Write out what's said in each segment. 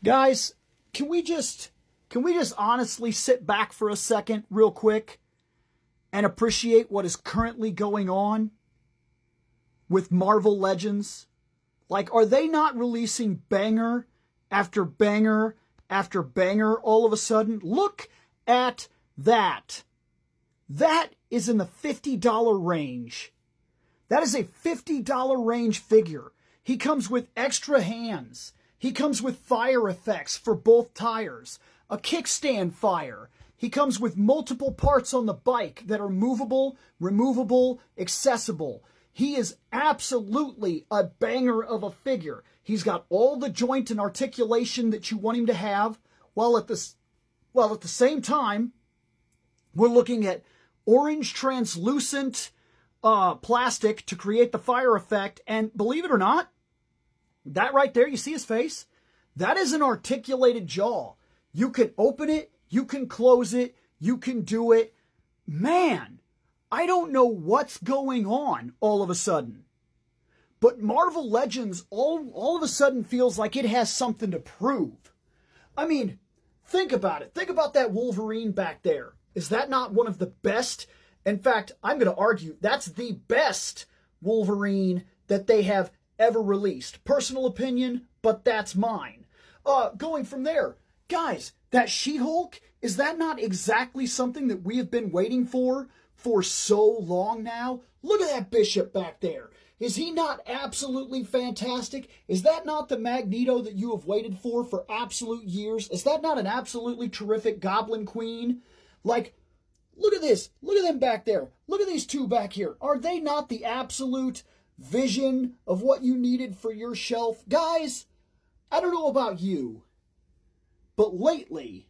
Guys, can we just honestly sit back for a second real quick and appreciate what is currently going on with Marvel Legends? Like, are they not releasing banger after banger after banger all of a sudden? Look at that. That is in the $50 range. That is a $50 range figure. He comes with extra hands. He comes with fire effects for both tires, a kickstand fire. He comes with multiple parts on the bike that are movable, removable, accessible. He is absolutely a banger of a figure. He's got all the joint and articulation that you want him to have, while at the same time, we're looking at orange translucent plastic to create the fire effect. And believe it or not, that right there, you see his face? That is an articulated jaw. You can open it, you can close it, you can do it. Man, I don't know what's going on all of a sudden. But Marvel Legends all of a sudden feels like it has something to prove. I mean, think about it. Think about that Wolverine back there. Is that not one of the best? In fact, I'm going to argue that's the best Wolverine that they have ever released. Personal opinion, but that's mine. Going from there, guys, that She-Hulk, is that not exactly something that we have been waiting for so long now? Look at that Bishop back there. Is he not absolutely fantastic? Is that not the Magneto that you have waited for absolute years? Is that not an absolutely terrific Goblin Queen? Like, look at this. Look at them back there. Look at these two back here. Are they not the absolute vision of what you needed for your shelf? Guys, I don't know about you, but lately,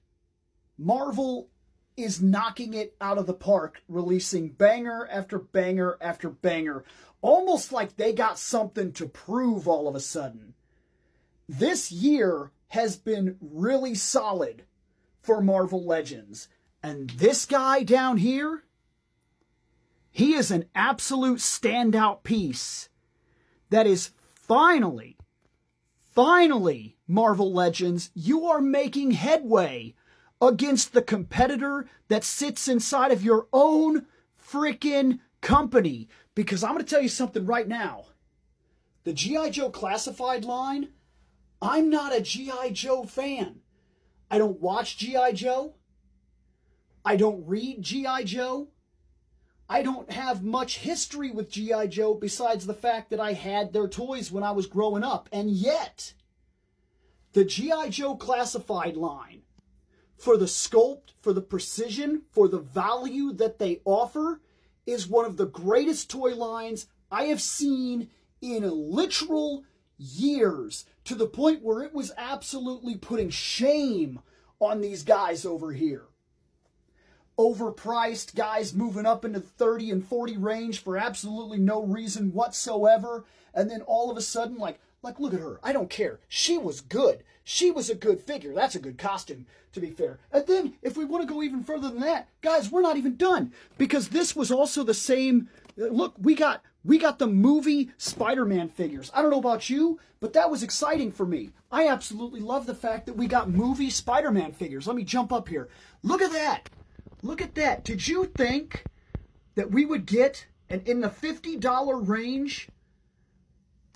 Marvel is knocking it out of the park, releasing banger after banger after banger, almost like they got something to prove all of a sudden. This year has been really solid for Marvel Legends. And this guy down here, he is an absolute standout piece that is finally, Marvel Legends, you are making headway against the competitor that sits inside of your own freaking company. Because I'm going to tell you something right now. The G.I. Joe Classified line, I'm not a G.I. Joe fan. I don't watch G.I. Joe. I don't read G.I. Joe. I don't have much history with G.I. Joe besides the fact that I had their toys when I was growing up. And yet, the G.I. Joe Classified line, for the sculpt, for the precision, for the value that they offer, is one of the greatest toy lines I have seen in literal years, to the point where it was absolutely putting shame on these guys over here. Overpriced guys moving up into 30 and 40 range for absolutely no reason whatsoever. And then all of a sudden, like, look at her. I don't care. She was good. She was a good figure. That's a good costume, to be fair. And then, if we want to go even further than that, guys, we're not even done. Because this was also the same. Look, we got the movie Spider-Man figures. I don't know about you, but that was exciting for me. I absolutely love the fact that we got movie Spider-Man figures. Let me jump up here. Look at that. Look at that. Did you think that we would get, in the $50 range,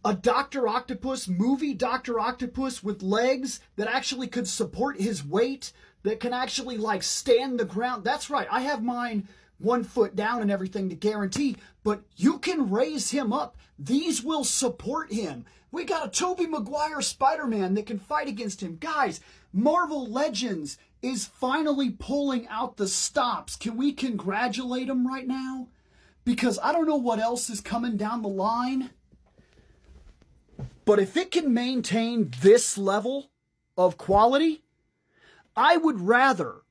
a Dr. Octopus, movie Dr. Octopus with legs that actually could support his weight, that can actually, like, stand the ground? That's right. I have mine 1 foot down and everything to guarantee, but you can raise him up. These will support him. We got a Tobey Maguire Spider-Man that can fight against him. Guys, Marvel Legends is finally pulling out the stops. Can we congratulate them right now? Because I don't know what else is coming down the line. But if it can maintain this level of quality, I would rather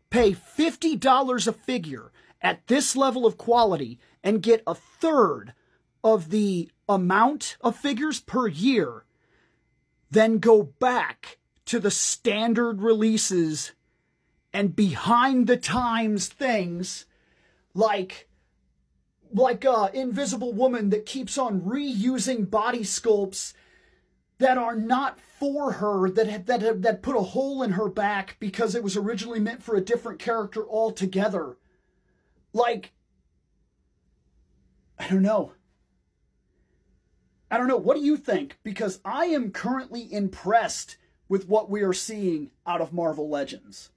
pay $50 a figure at this level of quality and get a third of the amount of figures per year than go back to the standard releases and behind the times things like Invisible Woman that keeps on reusing body sculpts that are not for her, that put a hole in her back because it was originally meant for a different character altogether. Like, I don't know. What do you think? Because I am currently impressed with what we are seeing out of Marvel Legends.